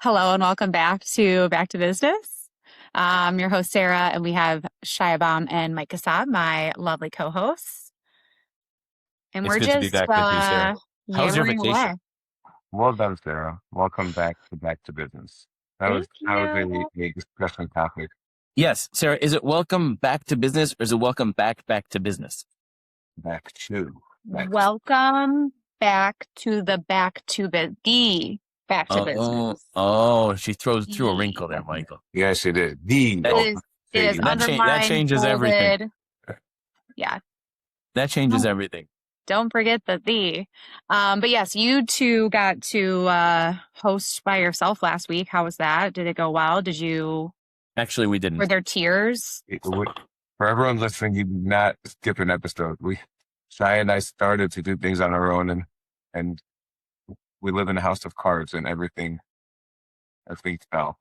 Hello and welcome back to Business. I'm your host, Sarah, and we have Shaya Baum and Mike Kassab, my lovely co-hosts. And It's we're good to be just back with you, Sarah. How was your yammering vacation? away. Well done, Sarah. Welcome back to business. Thank That was you. a discussion topic. Yes, Sarah, is it welcome back to business or is it welcome back to business? Back to Welcome back to the back to business. She throws through a wrinkle there, Michael. Yes, it is. That, It is that underlined, changes everything. bolded. Yeah. That changes everything. Don't forget the. But yes, you two got to host by yourself last week. How was that? Did it go well? Actually, we didn't. Were there tears? For everyone listening, you did not skip an episode. Shai and I started to do things on our own, and we live in a house of cards, and everything fell.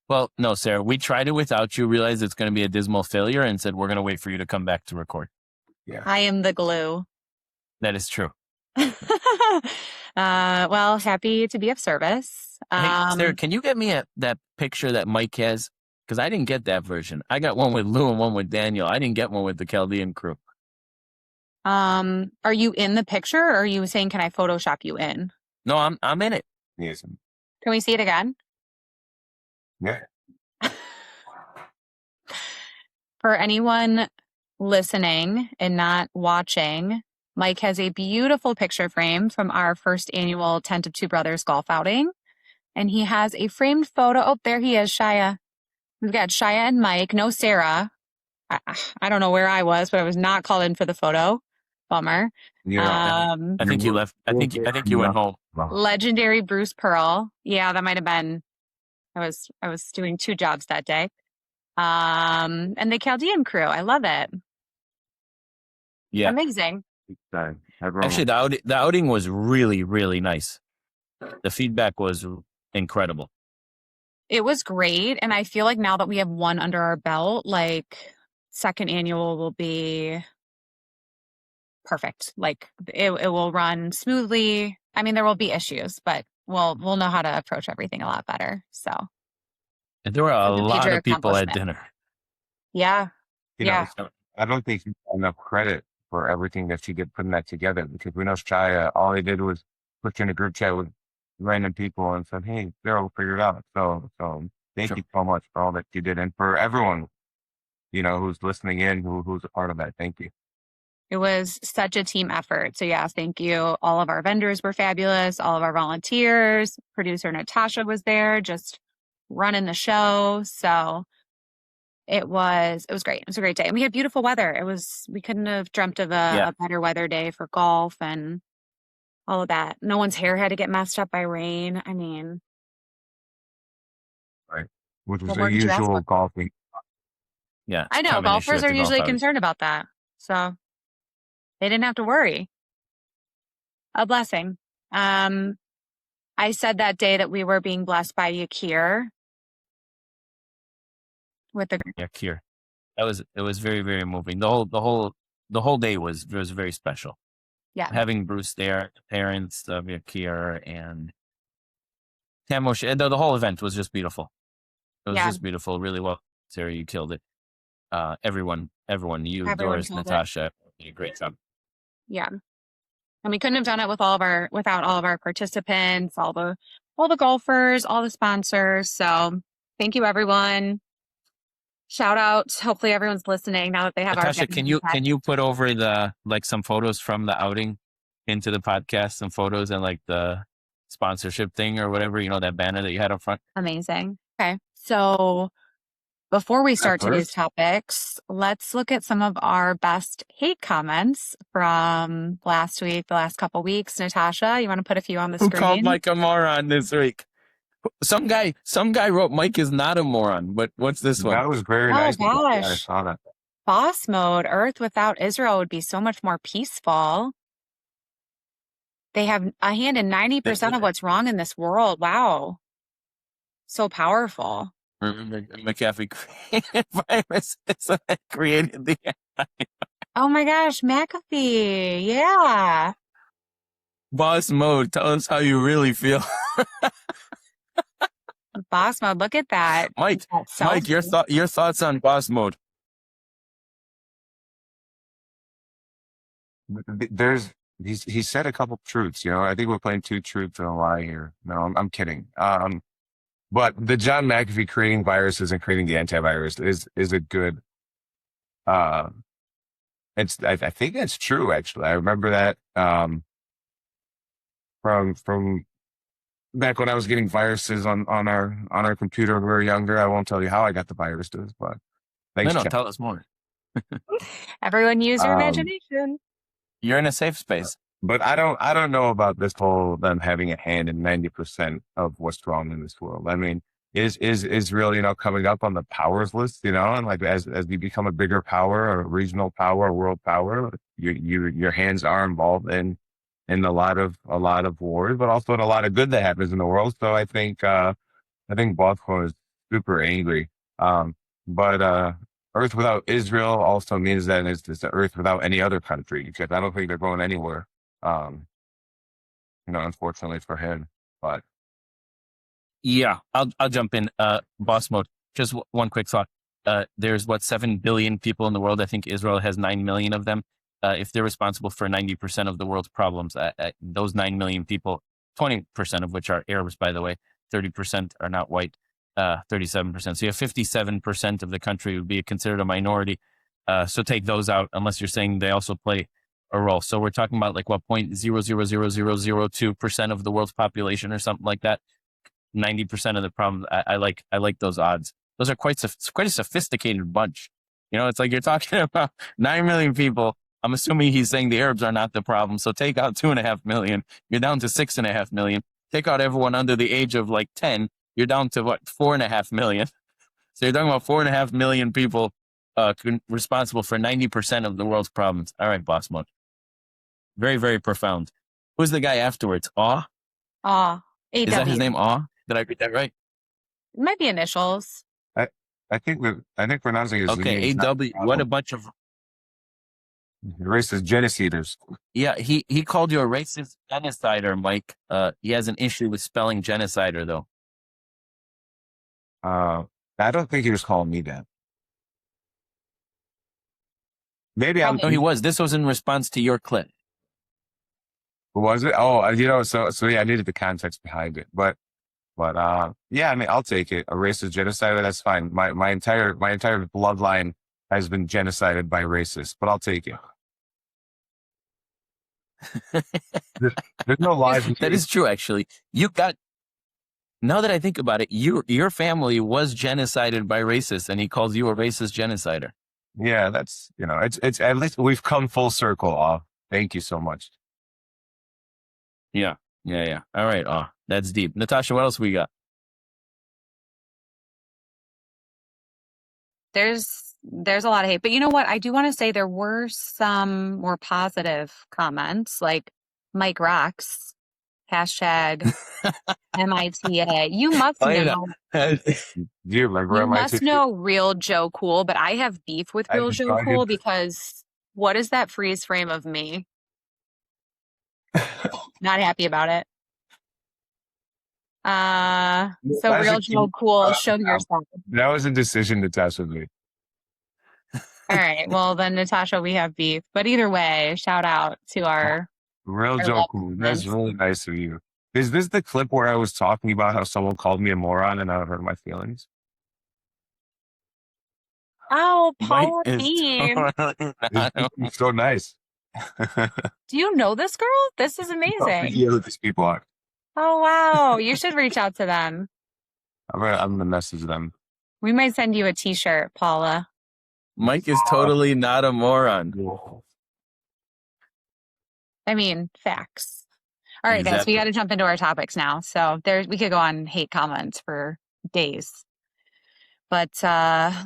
Well, no, Sarah, we tried it without you, realized it's going to be a dismal failure, and said we're going to wait for you to come back to record. Yeah, I am the glue. That is true. Well, happy to be of service. Hey, Sarah, can you get me that picture that Mike has? Because I didn't get that version. I got one with Lou and one with Daniel. I didn't get one with the Chaldean crew. Are you in the picture, or are you saying, can I Photoshop you in? No, I'm in it. yes, Can we see it again? yeah. For anyone listening and not watching, Mike has a beautiful picture frame from our first annual Tent of Two Brothers golf outing. And he has a framed photo. Oh, there he is, Shaya. We've got Shaya and Mike, no Sarah. I don't know where I was, but I was not called in for the photo. Bummer. Yeah. I think you left. I think you went home. Legendary Bruce Pearl. Yeah, that might have been. I was doing two jobs that day. And the Chaldean crew. I love it. Yeah. Amazing. Actually, the outing was really, really nice. The feedback was incredible. It was great. And I feel like now that we have one under our belt, like second annual will be perfect. Like it will run smoothly. I mean, there will be issues, but we'll know how to approach everything a lot better. So. And there were a lot of people at dinner. Yeah. You know, I don't think you get enough credit for everything that you get putting that together, because we know Shaya, all he did was put you in a group chat with random people and said, hey, Sarah will figure it out. So thank you so much for all that you did. And for everyone, who's listening in, who's a part of that. Thank you. It was such a team effort. So yeah, thank you. All of our vendors were fabulous. All of our volunteers, producer Natasha was there just running the show. So it was great. It was a great day. And we had beautiful weather. We couldn't have dreamt of a better weather day for golf and all of that. No one's hair had to get messed up by rain. I mean. Right. Which was the usual golfing. Yeah. I know. Golfers are usually concerned about that. So they didn't have to worry. A blessing. I said that day that we were being blessed by Yakir. Yakir. It was very, very moving. The whole day was very special. Yeah. Having Bruce there, the parents of Yakir and Tamosh, and the whole event was just beautiful. It was just beautiful. Really well. Sarah, you killed it. Everyone, Doris, Natasha, did a great job. Yeah. And we couldn't have done it without all of our participants, all the golfers, all the sponsors. So thank you, everyone. Shout out. Hopefully everyone's listening now that they have Natasha, can you put over some photos from the outing into the podcast, some photos and like the sponsorship thing or whatever, that banner that you had up front? Amazing. Okay. So before we start today's topics, let's look at some of our best hate comments from last week, the last couple weeks. Natasha, you want to put a few on the screen? Who called Mike a moron this week? Some guy wrote Mike is not a moron, but what's this one? That was very nice. Gosh. I saw that. Boss mode. Earth without Israel would be so much more peaceful. They have a hand in 90% of what's wrong in this world. Wow. So powerful. McAfee created viruses that created the Oh my gosh, McAfee. Yeah. Boss mode. Tell us how you really feel. Boss mode. Look at that. Mike, That your thoughts on boss mode? He said a couple truths. I think we're playing two truths and a lie here. No, I'm kidding. But the John McAfee creating viruses and creating the antivirus is a good. I think that's true. Actually, I remember that from back when I was getting viruses on our computer when we were younger. I won't tell you how I got the viruses, but thanks. No, tell us more. Everyone use your imagination. You're in a safe space. But I don't know about this whole them having a hand in 90% of what's wrong in this world. I mean, is Israel, coming up on the powers list, and like as you become a bigger power or a regional power or world power, your hands are involved in a lot of wars, but also in a lot of good that happens in the world. So I think Bosco is super angry. But Earth without Israel also means that it's the Earth without any other country, because I don't think they're going anywhere. Unfortunately for him, but yeah, I'll jump in. Boss mode. Just one quick thought. There's 7 billion people in the world. I think Israel has 9 million of them. If they're responsible for 90% of the world's problems, those 9 million people, 20% of which are Arabs, by the way, 30% are not white, 37%. So you have 57% of the country would be considered a minority. So take those out, unless you're saying they also play a role. So we're talking about 0.000002% of the world's population or something like that. 90% of the problems. I like those odds. Those are quite a sophisticated bunch. It's like you're talking about 9 million people. I'm assuming he's saying the Arabs are not the problem. So take out 2.5 million. You're down to 6.5 million. Take out everyone under the age of 10. You're down to 4.5 million. So you're talking about 4.5 million people responsible for 90% of the world's problems. All right, boss mode. Very, very profound. Who's the guy afterwards? Aw? Aw. Is that his name, Aw? Did I read that right? It might be initials. I think pronouncing his name. Okay, AW. What a bunch of racist genociders. Yeah, he called you a racist genocider, Mike. He has an issue with spelling genocider, though. I don't think he was calling me that. Maybe No, he was. This was in response to your clip. Was it? Oh, so yeah, I needed the context behind it, but yeah, I mean, I'll take it. A racist genocider, that's fine. My entire bloodline has been genocided by racists, but I'll take it. There's no lies. That is true, actually. Now that I think about it, your family was genocided by racists, and he calls you a racist genocider. Yeah, that's it's at least we've come full circle. Thank you so much. Yeah. All right. That's deep. Natasha, what else we got? There's a lot of hate, but you know what? I do want to say there were some more positive comments, like Mike Rocks, hashtag MITA. You must know. You must know Real Joe Cool, but I have beef with Real Joe Cool because what is that freeze frame of me? Not happy about it. So Real Joe Cool, show yourself. That was a decision Natasha made. All right. Well, then, Natasha, we have beef. But either way, shout out to our Real Joe Cool. That's really nice of you. Is this the clip where I was talking about how someone called me a moron and I hurt my feelings? Oh, Paula Bean. It's so nice. Do you know this girl? This is amazing. Yeah, who these people are. Oh, wow. You should reach out to them. I'm gonna message them. We might send you a t-shirt, Paula. Mike is totally not a moron. I mean, facts. All right, guys, we got to jump into our topics now. So we could go on hate comments for days. But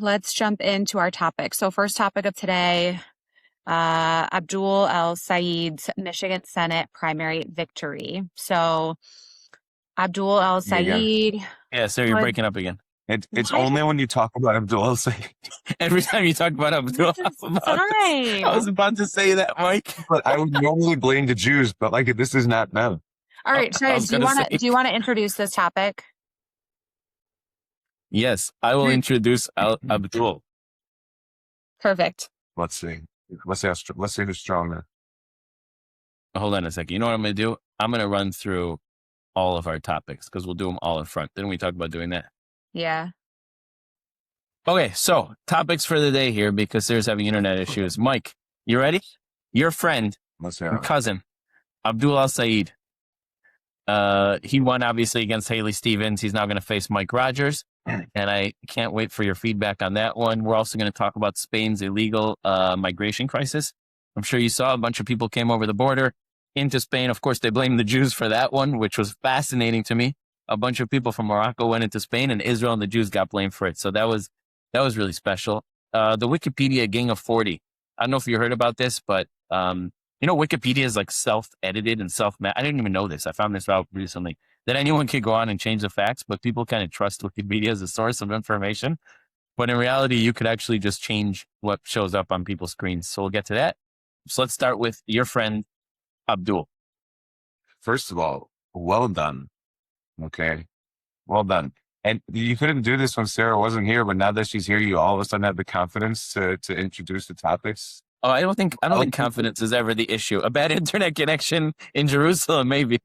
let's jump into our topic. So first topic of today, Abdul El-Sayed's Michigan Senate primary victory. So Abdul El-Sayed. Yeah, so you're breaking up again. It's only when you talk about Abdul El-Sayed. Every time you talk about Abdul, I was about to say that, Mike. But I would normally blame the Jews, but this is not them. All right, Shaya, do you want to introduce this topic? Yes, I will introduce Abdul. Perfect. Let's see. Let's see who's stronger. Hold on a second. You know what I'm going to do? I'm going to run through all of our topics because we'll do them all in front. Didn't we talk about doing that? Yeah. Okay, so topics for the day here because Sarah's having internet issues. Mike, you ready? Your friend, your cousin, Abdul El-Sayed. He won obviously against Haley Stevens. He's now going to face Mike Rogers, and I can't wait for your feedback on that one. We're also going to talk about Spain's illegal migration crisis. I'm sure you saw a bunch of people came over the border into Spain. Of course, they blamed the Jews for that one, which was fascinating to me. A bunch of people from Morocco went into Spain, and Israel and the Jews got blamed for it. So that was really special. The Wikipedia Gang of 40. I don't know if you heard about this, but Wikipedia is like self-edited and I didn't even know this. I found this out recently that anyone could go on and change the facts, but people kind of trust Wikipedia as a source of information. But in reality, you could actually just change what shows up on people's screens. So we'll get to that. So let's start with your friend, Abdul. First of all, well done. Okay. Well done. And you couldn't do this when Sarah wasn't here, but now that she's here, you all of a sudden have the confidence to introduce the topics. Oh, I don't think confidence is ever the issue. A bad internet connection in Jerusalem, maybe.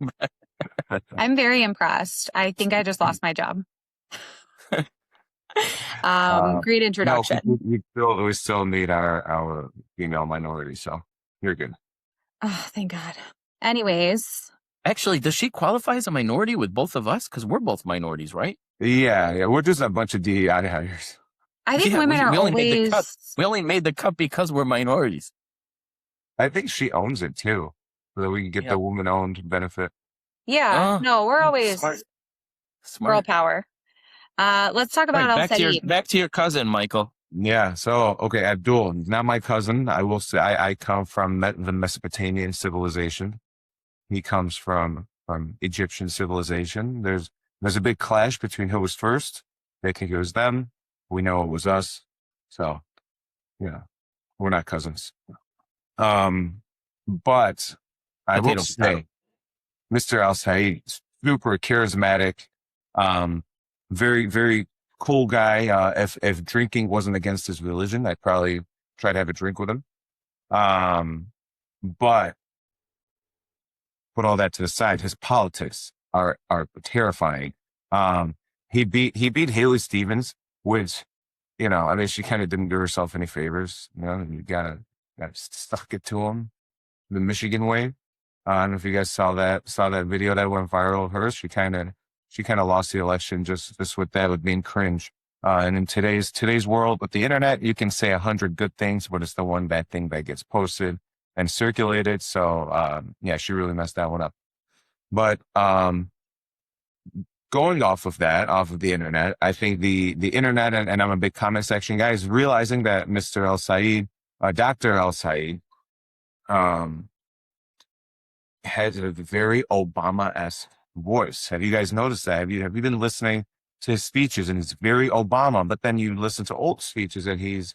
I'm very impressed. I think I just lost my job. Great introduction. No, we still need our female minority, so you're good. Oh, thank God. Anyways. Actually, does she qualify as a minority with both of us? Because we're both minorities, right? Yeah. We're just a bunch of DEI hires. I think women are always... We only made the cut because we're minorities. I think she owns it, too, so that we can get the woman-owned benefit. Yeah. No, we're always smart. Girl power. Let's talk about El-Sayed. Back to your cousin, Michael. Yeah. So, okay, Abdul, not my cousin. I will say I come from the Mesopotamian civilization. He comes from Egyptian civilization. There's a big clash between who was first. They think it was them. We know it was us. So, yeah, we're not cousins. But I will say, Mr. El-Sayed, super charismatic, very, very cool guy. If drinking wasn't against his religion, I'd probably try to have a drink with him. But put all that to the side, his politics are terrifying. He beat Haley Stevens, which, she kind of didn't do herself any favors. You gotta stuck it to him the Michigan way. I don't know if you guys saw that video that went viral of hers. She kind of lost the election just with that, with being cringe. And in today's world with the internet, you can say 100 good things, but it's the one bad thing that gets posted and circulated. So, she really messed that one up. But, going off of the internet, I think the internet, and I'm a big comment section guy, is realizing that Mr. El-Sayed, Dr. El-Sayed, has a very Obama-esque voice. Have you guys noticed that? Have you been listening to his speeches? And it's very Obama, but then you listen to old speeches and he's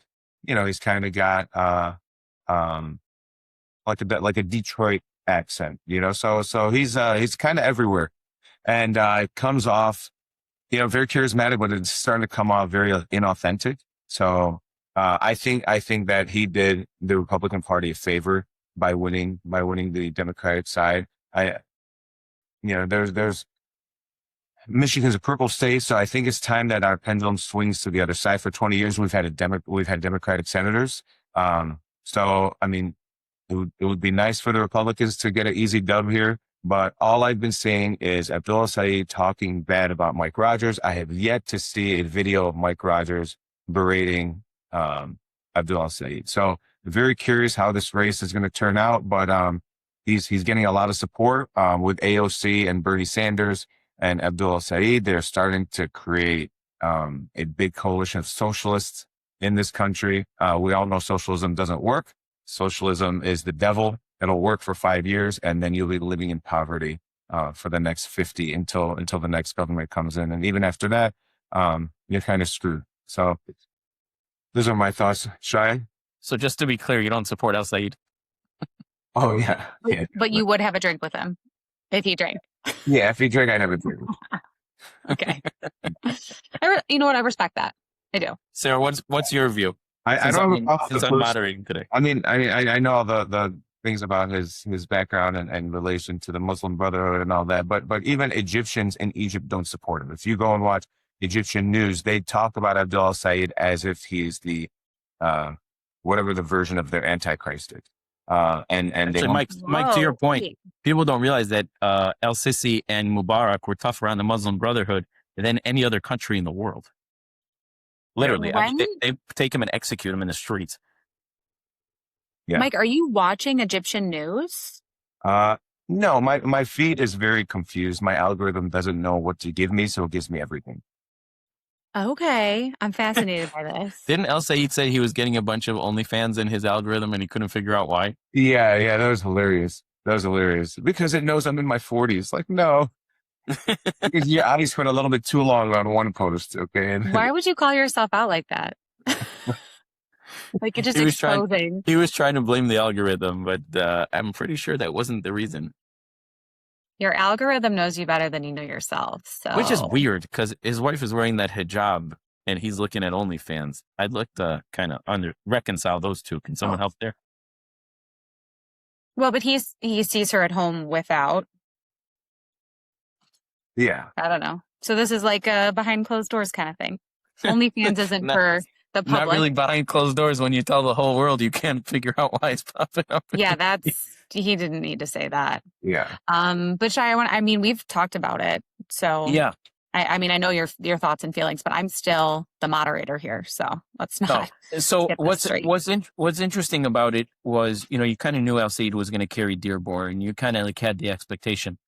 kind of got, like a Detroit accent, so he's kind of everywhere. And it comes off, very charismatic, but it's starting to come off very inauthentic. So I think that he did the Republican Party a favor by winning the Democratic side. There's Michigan's a purple state, so I think it's time that our pendulum swings to the other side. For 20 years, we've had Democratic senators. So I mean, it would be nice for the Republicans to get an easy dub here. But all I've been saying is Abdul El-Sayed talking bad about Mike Rogers. I have yet to see a video of Mike Rogers berating Abdul El-Sayed. So very curious how this race is going to turn out. But he's getting a lot of support with AOC and Bernie Sanders and Abdul El-Sayed. They're starting to create a big coalition of socialists in this country. We all know socialism doesn't work. Socialism is the devil. It'll work for 5 years, and then you'll be living in poverty for the next 50 until the next government comes in. And even after that, you're kind of screwed. So those are my thoughts. Shaya? So just to be clear, you don't support El-Sayed? Oh, yeah. But you would have a drink with him if he drank. Yeah, if he drank, I'd have a drink. Okay. You know what? I respect that. I do. Sarah, what's your view? I don't have a problem Since with the I'm person. moderating today. I mean, I know the things about his background and relation to the Muslim Brotherhood and all that, but even Egyptians in Egypt don't support him. If you go and watch Egyptian news, they talk about Abdul El-Sayed as if he's the uh, whatever the version of their Antichrist is. And they Actually, don't. Mike, to your Whoa. point, Wait. people don't realize that El-Sisi and Mubarak were tougher on the Muslim Brotherhood than any other country in the world. Literally, I mean, When, they take him and execute him in the streets. Yeah. Mike, are you watching Egyptian news? No, my feed is very confused. My algorithm doesn't know what to give me, so it gives me everything. Okay. I'm fascinated by this. Didn't El-Sayed say he was getting a bunch of OnlyFans in his algorithm and he couldn't figure out why? Yeah, that was hilarious. That was hilarious because it knows I'm in my 40s. Like, no, because your eyes spent a little bit too long on one post. Okay, and Why would you call yourself out like that? Like, you're just exposing. He was trying to blame the algorithm, but I'm pretty sure that wasn't the reason. Your algorithm knows you better than you know yourself. So, Which is weird because his wife is wearing that hijab and he's looking at OnlyFans. I'd like to kind of reconcile those two. Can someone help there? well, but he sees her at home without. yeah, I don't know. So this is like a behind closed doors kind of thing. OnlyFans isn't for the public. Not really behind closed doors when you tell the whole world you can't figure out why it's popping up. Yeah, he didn't need to say that. yeah. But Shaya, I mean, we've talked about it. So Yeah. I mean, I know your thoughts and feelings, but I'm still the moderator here, so let's not. So get this straight. what's interesting about it was, you kind of knew El-Sayed was going to carry Dearborn. You kind of like had the expectation.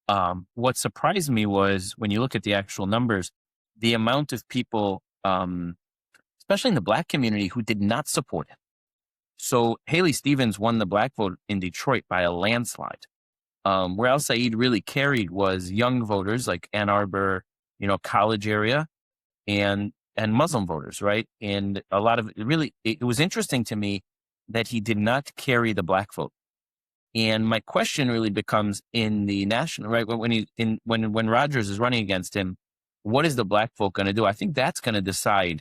What surprised me was when you look at the actual numbers, the amount of people, especially in the Black community, who did not support him. So Haley Stevens won the Black vote in Detroit by a landslide. Where El-Sayed really carried was young voters like Ann Arbor, college area, and Muslim voters, right? And a lot of it was interesting to me that he did not carry the Black vote. And my question really becomes in the national, right? When Rogers is running against him, what is the Black vote going to do? I think that's going to decide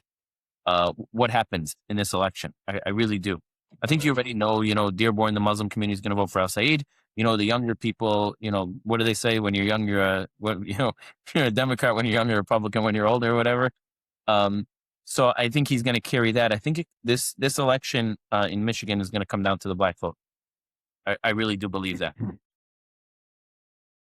what happens in this election. I really do. I think you already know, Dearborn, the Muslim community is going to vote for El-Sayed. The younger people, what do they say? When you're young, you're a Democrat. When you're young, you're a Republican. When you're older, or whatever. So I think he's going to carry that. I think this election in Michigan is going to come down to the Black vote. I really do believe that.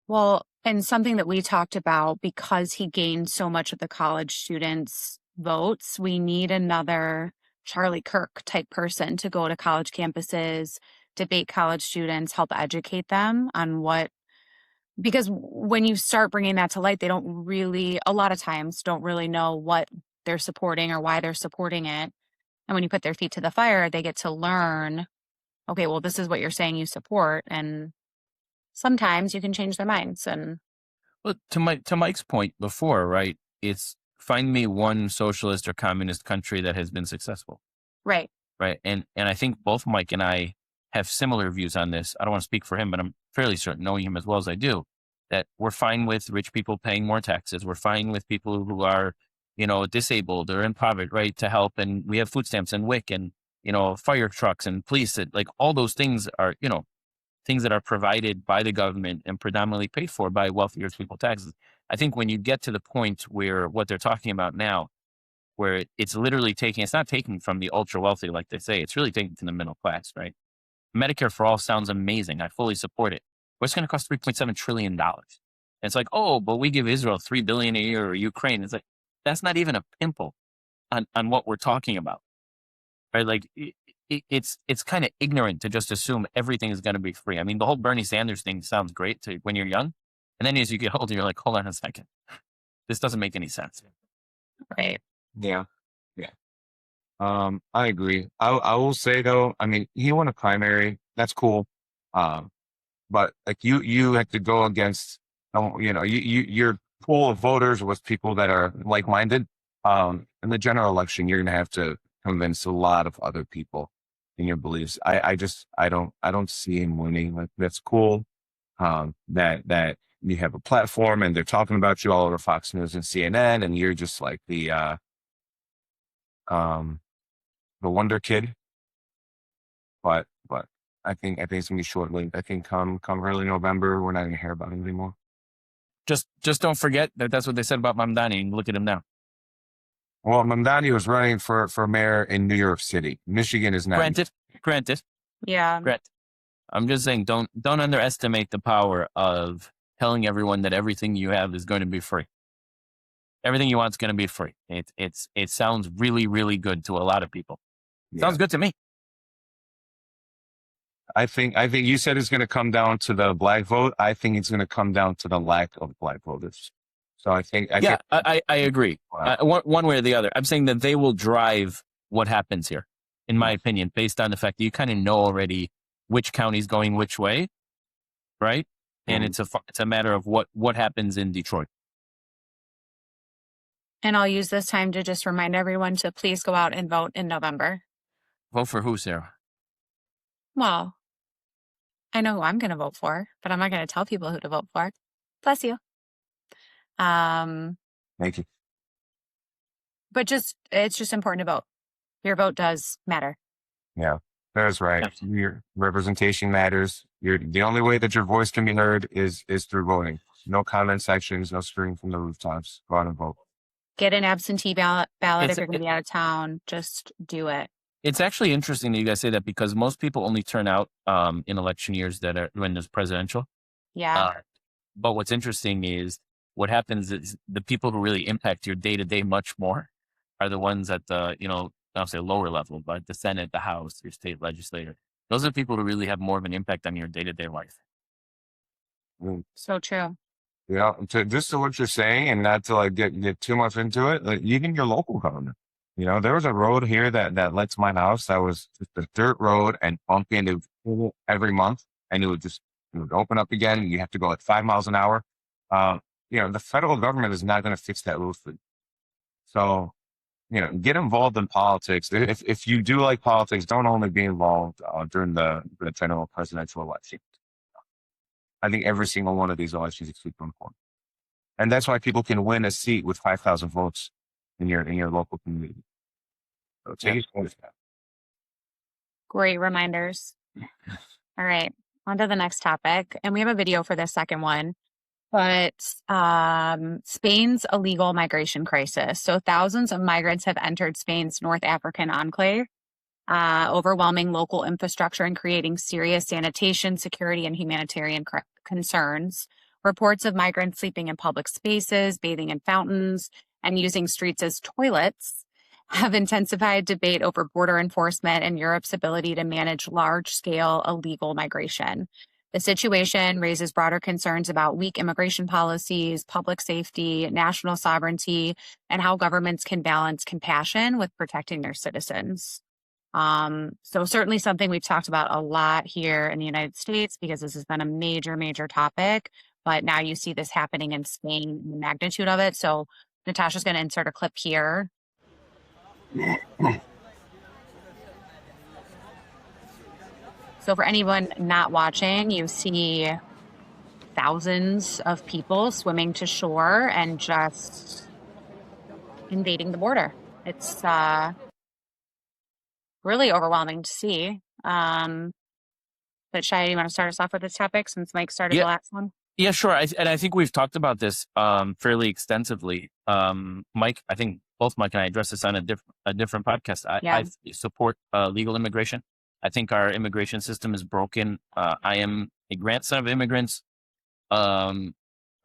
Well, and something that we talked about, because he gained so much of the college students' votes, we need another Charlie Kirk type person to go to college campuses, debate college students, help educate them on because when you start bringing that to light, they don't really, a lot of times, don't really know what they're supporting or why they're supporting it. And when you put their feet to the fire, they get to learn, okay, well, this is what you're saying you support. And sometimes you can change their minds. And well, to Mike's point before, right? It's find me one socialist or communist country that has been successful. right. Right. And I think both Mike and I have similar views on this. I don't want to speak for him, but I'm fairly certain, knowing him as well as I do, that we're fine with rich people paying more taxes. We're fine with people who are, disabled or impoverished, right, to help. And we have food stamps and WIC and, fire trucks and police. Like all those things are, things that are provided by the government and predominantly paid for by wealthier people taxes. I think when you get to the point where what they're talking about now, where it's literally it's not taking from the ultra wealthy, like they say, it's really taking from the middle class, right? Medicare for all sounds amazing. I fully support it. But it's going to cost $3.7 trillion. And it's like, oh, but we give Israel $3 billion a year or Ukraine. It's like, that's not even a pimple on what we're talking about, right? Like it's kind of ignorant to just assume everything is going to be free. I mean, the whole Bernie Sanders thing sounds great when you're young. And then as you get older, you're like, hold on a second. This doesn't make any sense. Right. Yeah. I agree. I will say though, I mean, he won a primary. That's cool. But like you have to go against, your pool of voters with people that are like-minded. In the general election, you're gonna have to convince a lot of other people in your beliefs. I don't see him winning. Like that's cool. That you have a platform and they're talking about you all over Fox News and CNN, and you're just like the wonder kid. But I think it's gonna be short-lived. I think come early November, we're not gonna hear about it anymore. Just don't forget that's what they said about Mamdani. Look at him now. Well, Mamdani was running for mayor in New York City. Michigan is not. Granted. Yeah. I'm just saying, don't underestimate the power of telling everyone that everything you have is going to be free. Everything you want is going to be free. It sounds really, really good to a lot of people. Sounds good to me. I think you said it's going to come down to the black vote. I think it's going to come down to the lack of black voters. So I agree. Wow. One way or the other. I'm saying that they will drive what happens here, in my opinion, based on the fact that you kind of know already which county's going which way, right? And it's a matter of what happens in Detroit. And I'll use this time to just remind everyone to please go out and vote in November. Vote for who, Sarah? Well, I know who I'm going to vote for, but I'm not going to tell people who to vote for. Bless you. Thank you. But it's just important to vote. Your vote does matter. Yeah, that's right. Absolutely. Your representation matters. The only way that your voice can be heard is through voting. No comment sections, no screaming from the rooftops. Go out and vote. Get an absentee ballot if you're going to be out of town. Just do it. It's actually interesting that you guys say that, because most people only turn out in election years that are when there's presidential. Yeah. But what's interesting is what happens is the people who really impact your day-to-day much more are the ones at the, I'll say lower level, but the Senate, the House, your state legislator. Those are the people who really have more of an impact on your day-to-day life. So true. Yeah, just to what you're saying, and not to like get too much into it, like even your local government. There was a road here that led to my house that was just a dirt road and bumpy, and it would every month, and it would open up again, and you have to go at 5 miles an hour. The federal government is not going to fix that road for you. So, get involved in politics. If you do like politics, don't only be involved during the general presidential election. I think every single one of these elections is super important. And that's why people can win a seat with 5,000 votes in your local community. So take it forward. Great reminders. All right, on to the next topic. And we have a video for this second one. But Spain's illegal migration crisis. So thousands of migrants have entered Spain's North African enclave, overwhelming local infrastructure and creating serious sanitation, security, and humanitarian concerns. Reports of migrants sleeping in public spaces, bathing in fountains, and using streets as toilets have intensified debate over border enforcement and Europe's ability to manage large-scale illegal migration. The situation raises broader concerns about weak immigration policies, public safety, national sovereignty, and how governments can balance compassion with protecting their citizens. So certainly something we've talked about a lot here in the United States, because this has been a major, major topic. But now you see this happening in Spain, the magnitude of it. So Natasha's going to insert a clip here. So for anyone not watching, you see thousands of people swimming to shore and just invading the border. It's really overwhelming to see. But Shaya, you want to start us off with this topic since Mike started the last one? Yeah, sure. And I think we've talked about this fairly extensively. Mike, I think both Mike and I addressed this on a different podcast. I support legal immigration. I think our immigration system is broken. I am a grandson of immigrants. My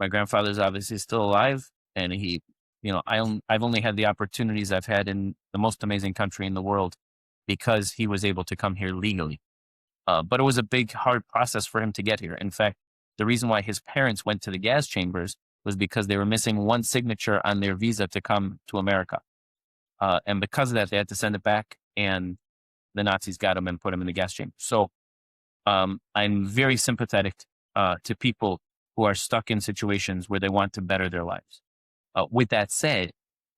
grandfather's obviously still alive, and I've only had the opportunities I've had in the most amazing country in the world because he was able to come here legally. But it was a big, hard process for him to get here. In fact, the reason why his parents went to the gas chambers was because they were missing one signature on their visa to come to America. And because of that, they had to send it back, and the Nazis got him and put him in the gas chamber. So I'm very sympathetic to people who are stuck in situations where they want to better their lives. With that said,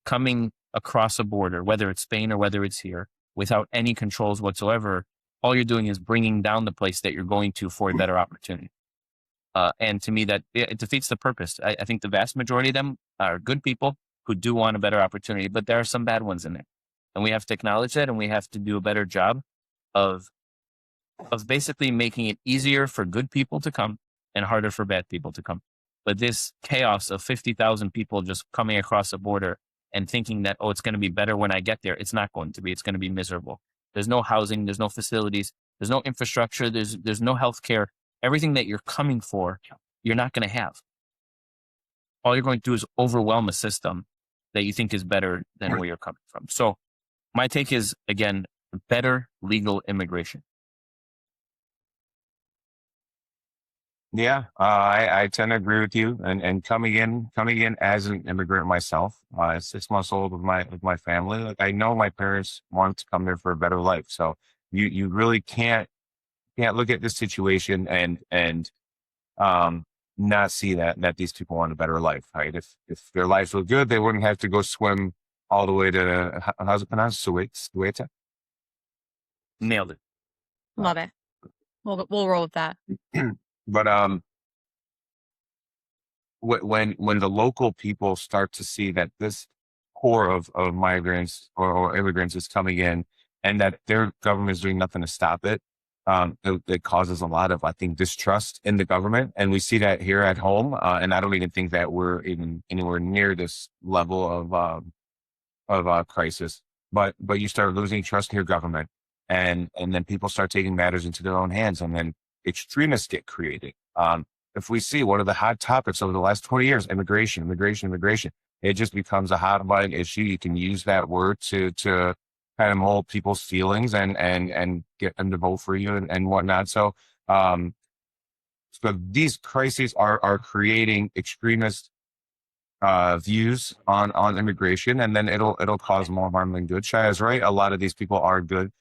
coming across a border, whether it's Spain or whether it's here, without any controls whatsoever, all you're doing is bringing down the place that you're going to for a better opportunity. And to me, that it defeats the purpose. I think the vast majority of them are good people who do want a better opportunity, but there are some bad ones in there. And we have to acknowledge that, and we have to do a better job of basically making it easier for good people to come and harder for bad people to come. But this chaos of 50,000 people just coming across a border and thinking that, oh, it's going to be better when I get there. It's not going to be. It's going to be miserable. There's no housing. There's no facilities. There's no infrastructure. There's no health care. Everything that you're coming for, you're not going to have. All you're going to do is overwhelm a system that you think is better than where you're coming from. So my take is, again, better legal immigration. Yeah, I tend to agree with you. And coming in as an immigrant myself, 6 months old with my family. Like, I know my parents want to come there for a better life. So you really can't look at this situation and not see that these people want a better life, right? If their lives were good, they wouldn't have to go swim all the way to, how's it pronounced? Ceuta? Nailed it. Love it. We'll roll with that. But when the local people start to see that this core of migrants or immigrants is coming in and that their government is doing nothing to stop it, it causes a lot of, I think, distrust in the government. And we see that here at home. And I don't even think that we're even anywhere near this level of crisis. But you start losing trust in your government, and then people start taking matters into their own hands, and then extremists get created. If we see one of the hot topics over the last 20 years, immigration, it just becomes a hot button issue. You can use that word to kind of mold people's feelings and get them to vote for you and whatnot. So these crises are creating extremist views on immigration, and then it'll cause more harm than good. Shaya's right. A lot of these people are good.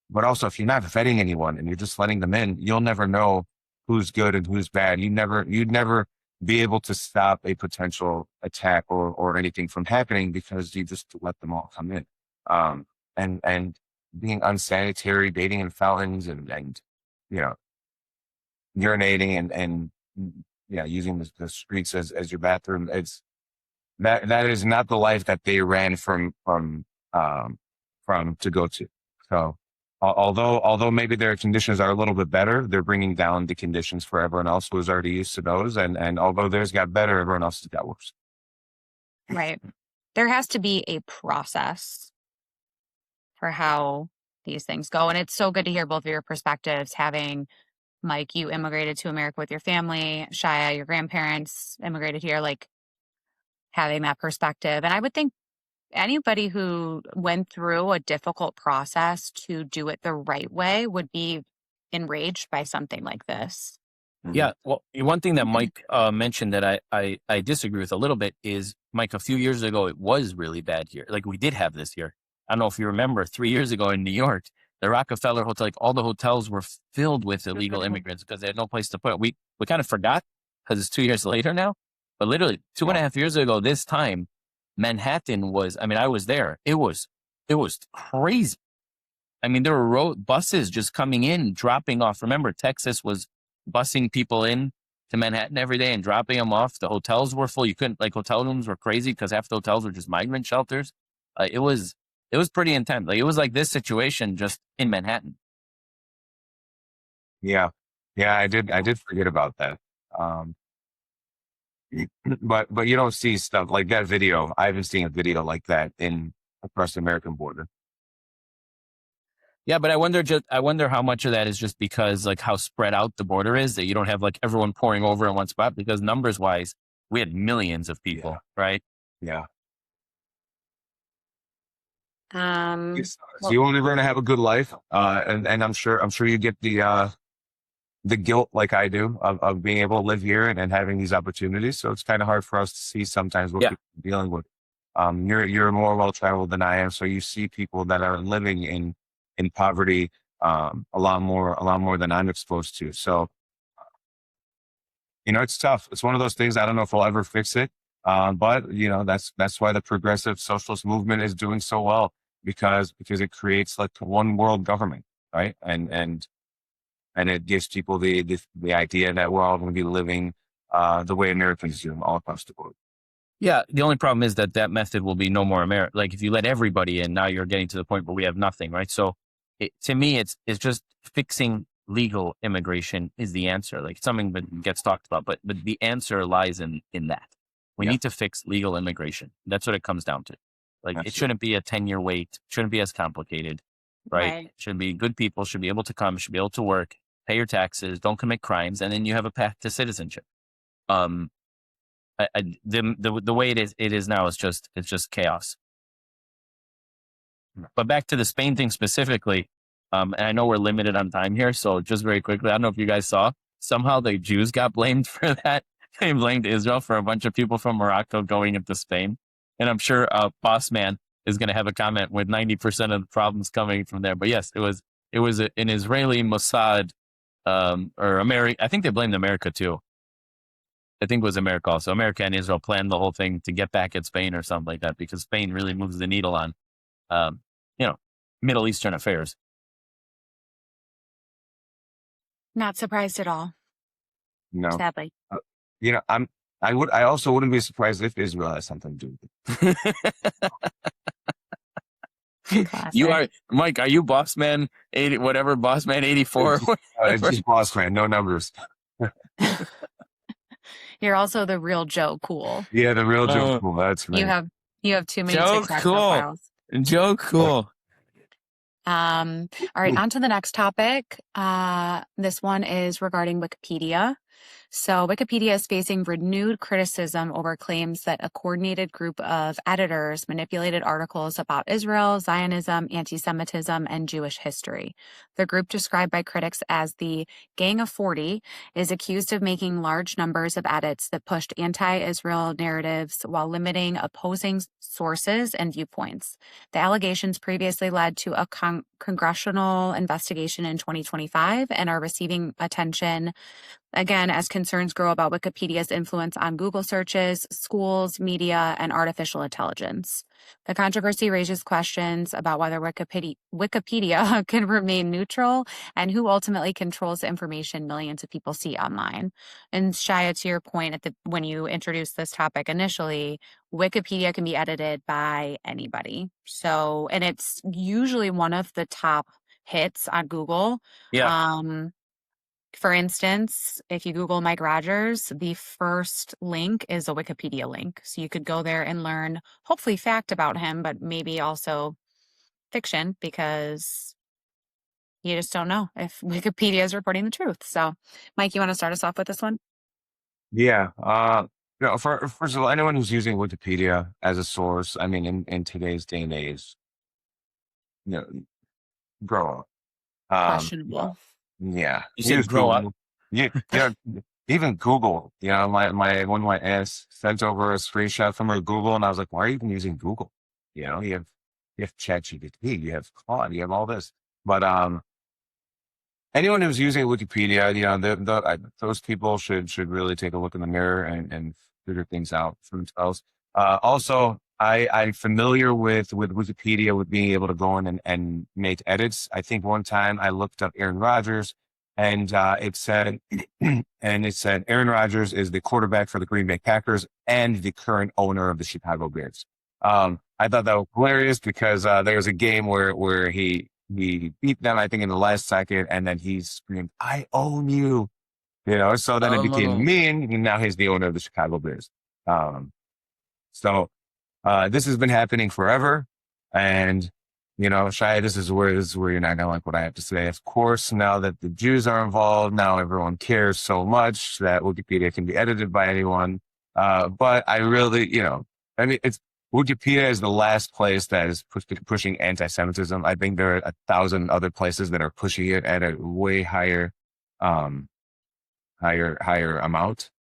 But also, if you're not vetting anyone and you're just letting them in, you'll never know who's good and who's bad. You'd never be able to stop a potential attack or anything from happening because you just let them all come in. And being unsanitary, bathing in fountains and urinating and using the streets as your bathroom. That is not the life that they ran from to go to. So although maybe their conditions are a little bit better, they're bringing down the conditions for everyone else who was already used to those. And although theirs got better, everyone else has got worse. Right. There has to be a process for how these things go. And it's so good to hear both of your perspectives, having Mike, you immigrated to America with your family, Shaya, your grandparents immigrated here, like having that perspective. And I would think anybody who went through a difficult process to do it the right way would be enraged by something like this. Yeah. Well, one thing that Mike mentioned that I disagree with a little bit is, Mike, a few years ago, it was really bad here. Like, we did have this here. I don't know if you remember 3 years ago in New York, the Rockefeller Hotel, like all the hotels were filled with illegal immigrants because they had no place to put it. We kind of forgot because it's 2 years later now, but literally 2.5 years ago, this time, Manhattan was, I was there. It was crazy. I mean, there were buses just coming in, dropping off. Remember, Texas was busing people in to Manhattan every day and dropping them off. The hotels were full. You couldn't, hotel rooms were crazy because half the hotels were just migrant shelters. It was pretty intense. Like, it was like this situation just in Manhattan. Yeah. I did forget about that. But you don't see stuff like that video. I haven't seen a video like that across the American border. Yeah, but I wonder how much of that is just because how spread out the border is, that you don't have everyone pouring over in one spot, because numbers wise, we had millions of people, right? Yeah. Well, So you only going to have a good life, and I'm sure you get the guilt like I do of being able to live here and having these opportunities. So it's kind of hard for us to see sometimes what people are dealing with. You're more well traveled than I am, so you see people that are living in poverty a lot more than I'm exposed to. So it's tough. It's one of those things. I don't know if we'll ever fix it, but that's why the progressive socialist movement is doing so well, because it creates one world government, right? And and it gives people the idea that we're all going to be living the way Americans do all across the board. Yeah, the only problem is that method will be no more America. Like if you let everybody in, now you're getting to the point where we have nothing, right? So to me, it's just fixing legal immigration is the answer. Like something that gets talked about, but the answer lies in that. We need to fix legal immigration. That's what it comes down to. Like it shouldn't be a 10-year wait. Shouldn't be as complicated, right? Should be good people, should be able to come, should be able to work, pay your taxes, don't commit crimes, and then you have a path to citizenship. The way it is now is just chaos. But back to the Spain thing specifically, and I know we're limited on time here, so just very quickly, I don't know if you guys saw, somehow the Jews got blamed for that. They blamed Israel for a bunch of people from Morocco going into Spain. And I'm sure Boss Man is going to have a comment with 90% of the problems coming from there. But yes, it was an Israeli Mossad or America. I think they blamed America too. I think it was America also. America and Israel planned the whole thing to get back at Spain or something like that, because Spain really moves the needle on, Middle Eastern affairs. Not surprised at all. No, sadly. I also wouldn't be surprised if Israel has something to do with it. You are, Mike, are you Boss Man 80, whatever, Boss Man 84? It's just Boss Man, no numbers. You're also the real Joe Cool. Yeah, the real Joe Cool. That's right. You have too many Joe TikTok Cool. profiles. Joe Cool. All right, on to the next topic. This one is regarding Wikipedia. So Wikipedia is facing renewed criticism over claims that a coordinated group of editors manipulated articles about Israel, Zionism, anti-Semitism, and Jewish history. The group, described by critics as the Gang of 40, is accused of making large numbers of edits that pushed anti-Israel narratives while limiting opposing sources and viewpoints. The allegations previously led to a congressional investigation in 2025 and are receiving attention again as concerns grow about Wikipedia's influence on Google searches, schools, media, and artificial intelligence. The controversy raises questions about whether Wikipedia can remain neutral and who ultimately controls the information millions of people see online. And Shaya, to your point when you introduced this topic initially, Wikipedia can be edited by anybody. So, and it's usually one of the top hits on Google. Yeah. For instance, if you Google Mike Rogers, the first link is a Wikipedia link. So you could go there and learn, hopefully, fact about him, but maybe also fiction, because you just don't know if Wikipedia is reporting the truth. So, Mike, you want to start us off with this one? Yeah. First of all, anyone who's using Wikipedia as a source, I mean, in today's day and age, grow up. Questionable. Yeah. You said grow up? Yeah. Even Google, one of my aunts sent over a screenshot from her Google, and I was like, why are you even using Google? You have ChatGPT, you have Claude, you have all this. But anyone who's using Wikipedia, those people should really take a look in the mirror and figure things out for themselves. Also, I'm familiar with Wikipedia, with being able to go in and make edits. I think one time I looked up Aaron Rodgers, and it said Aaron Rodgers is the quarterback for the Green Bay Packers and the current owner of the Chicago Bears. I thought that was hilarious because there was a game where he beat them, I think, in the last second, and then he screamed, "I own you," So then it became mean, and now he's the owner of the Chicago Bears. This has been happening forever, and Shia, this is where you're not gonna like what I have to say. Of course, now that the Jews are involved, now everyone cares so much that Wikipedia can be edited by anyone. But I really, Wikipedia is the last place that is pushing anti-Semitism. I think there are 1,000 other places that are pushing it at a way higher amount.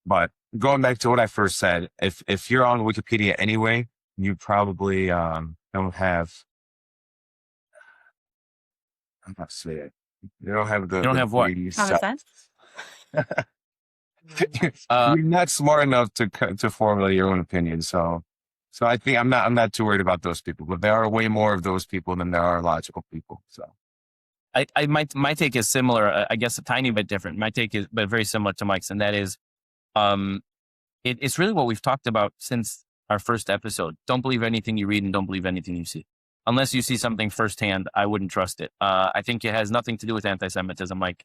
But going back to what I first said, if you're on Wikipedia anyway, you probably don't have. I'm not saying it. You don't have the. You don't have what? Common sense. You're not smart enough to formulate your own opinion. So I think I'm not too worried about those people. But there are way more of those people than there are logical people. So. my take is similar. I guess a tiny bit different. My take is, but very similar to Mike's, and that is, it's really what we've talked about since our first episode. Don't believe anything you read and don't believe anything you see. Unless you see something firsthand, I wouldn't trust it. I think it has nothing to do with anti-Semitism, Mike.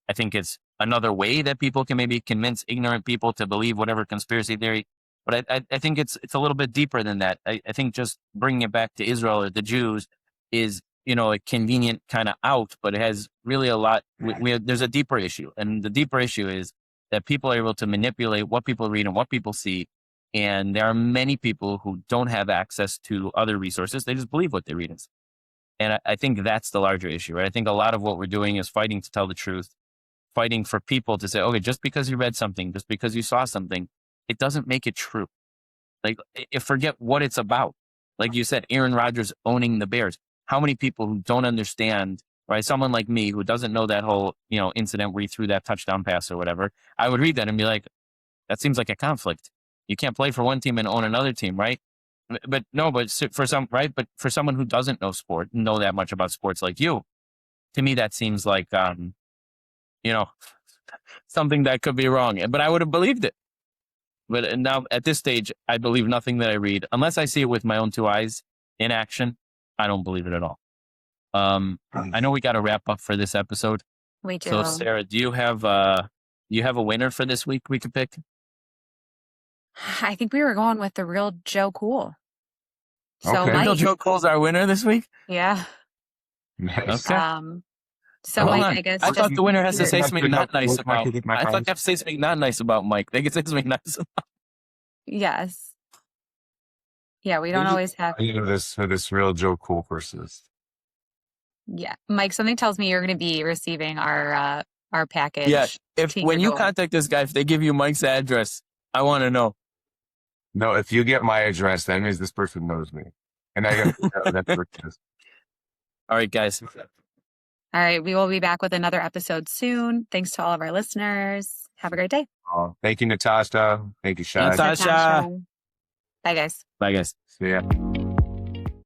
I think it's another way that people can maybe convince ignorant people to believe whatever conspiracy theory. But I think it's a little bit deeper than that. I think just bringing it back to Israel or the Jews is, a convenient kind of out, but it has really a lot. There's a deeper issue. And the deeper issue is that people are able to manipulate what people read and what people see. And there are many people who don't have access to other resources. They just believe what they read. And I think that's the larger issue, right? I think a lot of what we're doing is fighting to tell the truth, fighting for people to say, okay, just because you read something, just because you saw something, it doesn't make it true. Like, forget what it's about. Like you said, Aaron Rodgers owning the Bears. How many people who don't understand, right? Someone like me who doesn't know that whole, incident where he threw that touchdown pass or whatever, I would read that and be like, that seems like a conflict. You can't play for one team and own another team, right? But for someone who doesn't know that much about sports like you, to me, that seems like, something that could be wrong. But I would have believed it. But now at this stage, I believe nothing that I read. Unless I see it with my own two eyes in action, I don't believe it at all. I know we got to wrap up for this episode. We do. So Sarah, do you have a winner for this week we could pick? I think we were going with the real Joe Cool. So Okay. Mike, Real Joe Cole's our winner this week? yeah. Nice. Okay. So Hold Mike, on. I guess I just thought the winner has to say Yeah, something not nice I about. could get my I thought prize. they have to say something not nice about Mike. They could say something nice. yes. Yeah, we don't always have. This real Joe Cool versus. Yeah, Mike. Something tells me you're going to be receiving our package. Yeah. to When your you door. contact this guy, if they give you Mike's address, I want to know. No, if you get my address, that means this person knows me, and I got that person. All right, guys. All right, we will be back with another episode soon. Thanks to all of our listeners. Have a great day. Thank you, Natasha. Thank you, Shai. Natasha. Bye, guys. Bye, guys. See ya.